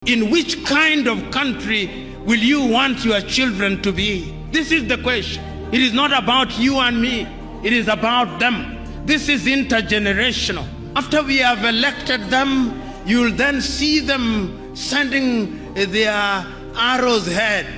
In which kind of country will you want your children to be? This is the question. It is not about you and me. It is about them. This is intergenerational. After we have elected them, you'll then see them sending their arrows ahead.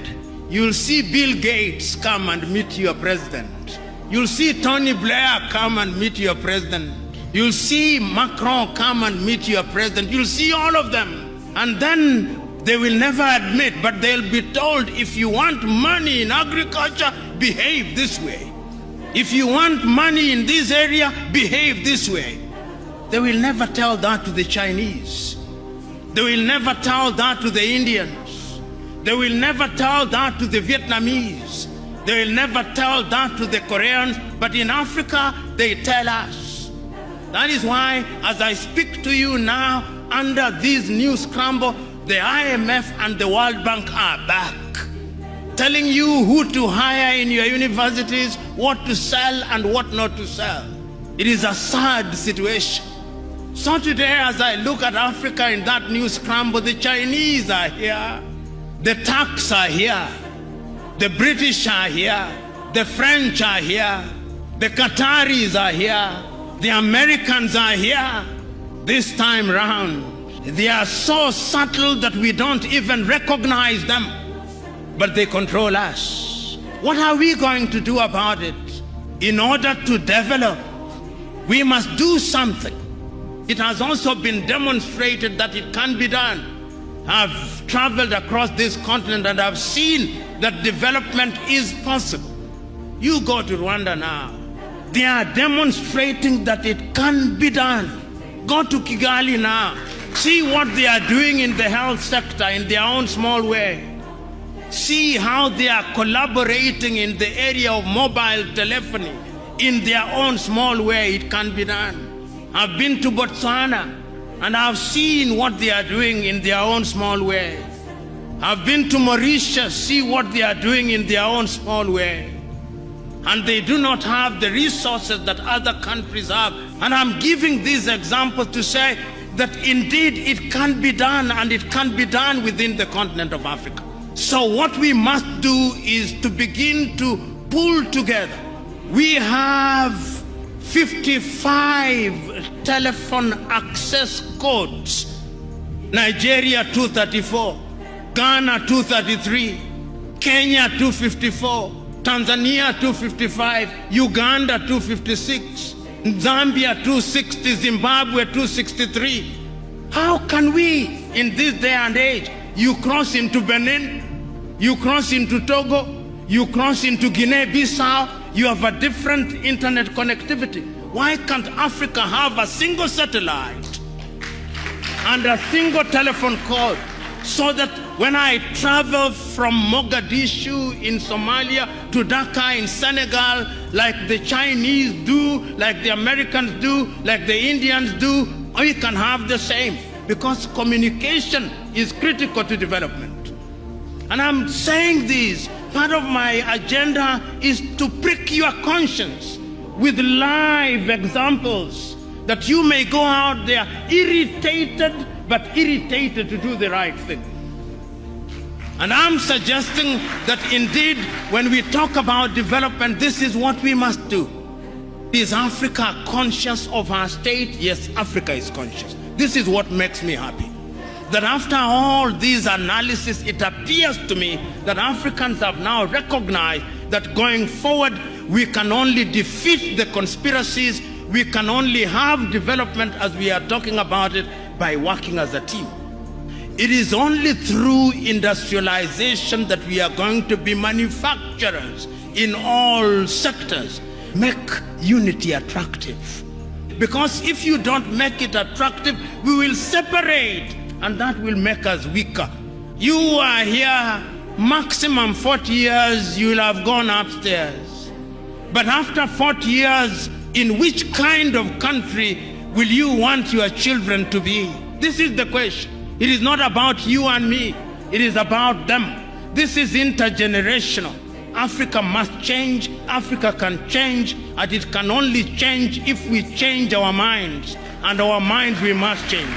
You'll see Bill Gates come and meet your president. You'll see Tony Blair come and meet your president. You'll see Macron come and meet your president. You'll see all of them. And then they will never admit, but they'll be told, if you want money in agriculture, behave this way. If you want money in this area, behave this way. They will never tell that to the Chinese. They will never tell that to the Indians. They will never tell that to the Vietnamese. They will never tell that to the Koreans. But in Africa, they tell us. That is why, as I speak to you now, under this new scramble, the IMF and the World Bank are back, telling you who to hire in your universities, what to sell and what not to sell. It is a sad situation. So today, as I look at Africa in that new scramble, the Chinese are here, the Turks are here, the British are here, the French are here, the Qataris are here, the Americans are here. This time round, they are so subtle that we don't even recognize them, but they control us. What are we going to do about it? In order to develop, we must do something. It has also been demonstrated that it can be done. I've traveled across this continent and I've seen that development is possible. You go to Rwanda now. They are demonstrating that it can be done. Go to Kigali now. See what they are doing in the health sector in their own small way. See how they are collaborating in the area of mobile telephony in their own small way. It can be done. I've been to Botswana and I've seen what they are doing in their own small way. I've been to Mauritius, see what they are doing in their own small way. And they do not have the resources that other countries have. And I'm giving these examples to say that indeed it can be done, and it can be done within the continent of Africa. So what we must do is to begin to pull together. We have 55 telephone access codes. Nigeria 234, Ghana 233, Kenya 254, Tanzania 255, Uganda 256, Zambia 260, Zimbabwe 263. How can we, in this day and age, you cross into Benin, you cross into Togo, you cross into Guinea-Bissau, you have a different internet connectivity. Why can't Africa have a single satellite and a single telephone call, so that when I travel from Mogadishu in Somalia to Dhaka in Senegal, like the Chinese do, like the Americans do, like the Indians do, we can have the same, because communication is critical to development. And I'm saying this, part of my agenda is to prick your conscience with live examples, that you may go out there irritated, but irritated to do the right thing. And I'm suggesting that indeed, when we talk about development, this is what we must do. Is Africa conscious of her state? Yes, Africa is conscious. This is what makes me happy. That after all these analysis, it appears to me that Africans have now recognized that going forward, we can only defeat the conspiracies, we can only have development as we are talking about it by working as a team. It is only through industrialization that we are going to be manufacturers in all sectors. Make unity attractive. Because if you don't make it attractive, we will separate, and that will make us weaker. You are here, maximum 40 years, you will have gone upstairs. But after 40 years, in which kind of country will you want your children to be? This is the question. It is not about you and me. It is about them. This is intergenerational. Africa must change. Africa can change. And it can only change if we change our minds. And our minds we must change.